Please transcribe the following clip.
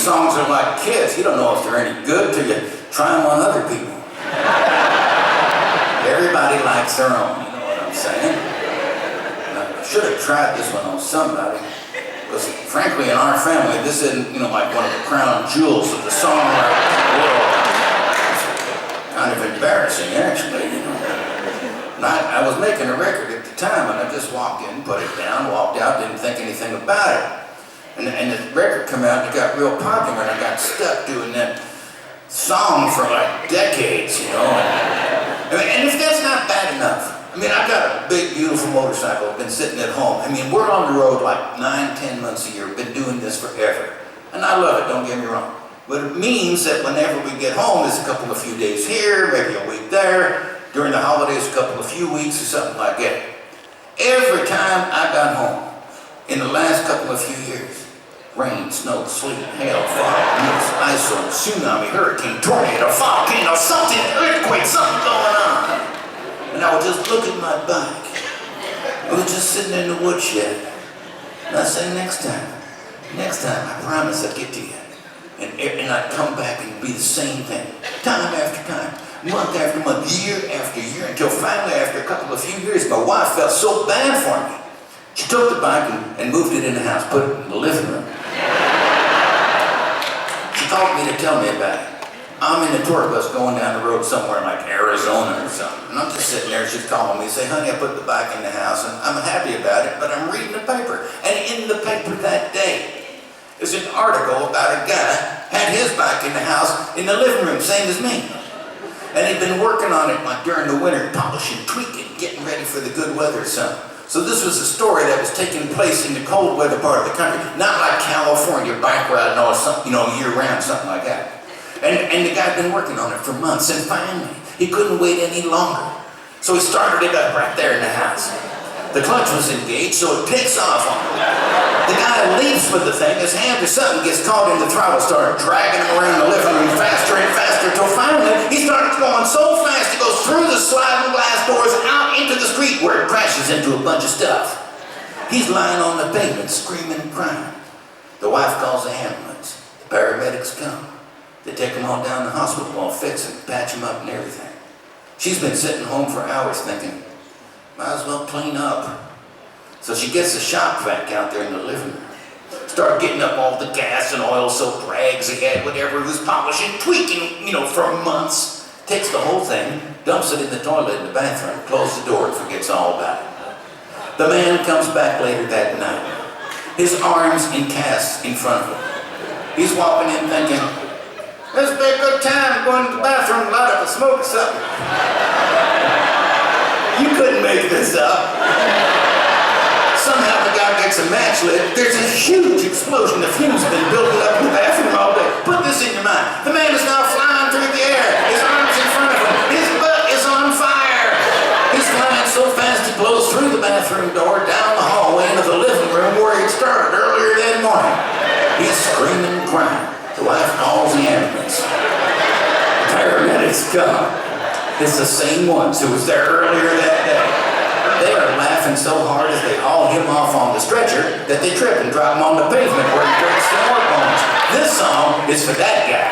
songs are like kids. You don't know if they're any good till you try them on other people. Everybody likes their own, you know what I'm saying? I should have tried this one on somebody. Because frankly, in our family, this isn't, like one of the crown jewels of the songwriting world. It's kind of embarrassing, actually, And I was making a record at the time, and I just walked in, put it down, walked out, didn't think anything about it. And the record came out, and it got real popular, and I got stuck doing that song for like decades, And if that's not bad enough, I've got a big, beautiful motorcycle, been sitting at home. We're on the road like 9-10 months a year, been doing this forever. And I love it, don't get me wrong. But it means that whenever we get home, there's a few days here, maybe a week there, during the holidays, a few weeks or something like that. Every time I got home, in the last few years, rain, snow, sleet, hail, fog, mist, ice storm, tsunami, hurricane, tornado, volcano, something, earthquake, something going on. And I would just look at my bike. I was just sitting in the woodshed. And I said, next time, I promise I'll get to you. And I'd come back and be the same thing. Time after time, month after month, year after year, until finally, after a few years, my wife felt so bad for me. She took the bike and moved it in the house, put it in the living room. She called me to tell me about it. I'm in a tour bus going down the road somewhere like Arizona or something. And I'm just sitting there, she's calling me, say, honey, I put the bike in the house and I'm happy about it, but I'm reading the paper. And in the paper that day, there's an article about a guy had his bike in the house in the living room, same as me. And he'd been working on it like during the winter, polishing, tweaking, getting ready for the good weather or something. So this was a story that was taking place in the cold weather part of the country, not like California, bike riding or something, year round, something like that. And the guy had been working on it for months, and finally, he couldn't wait any longer. So he started it up right there in the house. The clutch was engaged, so it takes off on him. The guy leaps for the thing, his hand or something gets caught in the throttle, started dragging him around the living room faster and faster, till finally, he started going so fast, he goes through the sliding glass doors out into the street where it crashes into a bunch of stuff. He's lying on the pavement, screaming and crying. The wife calls the ambulance. The paramedics come. They take him on down to the hospital, all fix him, patch him up and everything. She's been sitting home for hours thinking, might as well clean up. So she gets the shop vac out there in the living room. Start getting up all the gas and oil soap rags he had, whatever he was polishing, tweaking, for months. Takes the whole thing, dumps it in the toilet in the bathroom, closes the door and forgets all about it. The man comes back later that night. His arms in casts in front of him. He's walking in thinking, this would be a good time going to the bathroom and light up a smoke or something. You couldn't make this up. Somehow the guy gets a match lit. There's a huge explosion. The fumes have been building up in the bathroom all day. Put this in your mind. The man is now flying through the air. His arms in front of him. His butt is on fire. He's flying so fast he blows through the bathroom door, down the hallway into the living room where he'd started earlier that morning. He's screaming and crying. The wife calls the ambulance. The paramedics come. It's the same ones who was there earlier that day. They are laughing so hard as they haul him off on the stretcher that they trip and drop him on the pavement where he breaks the more bones. This song is for that guy.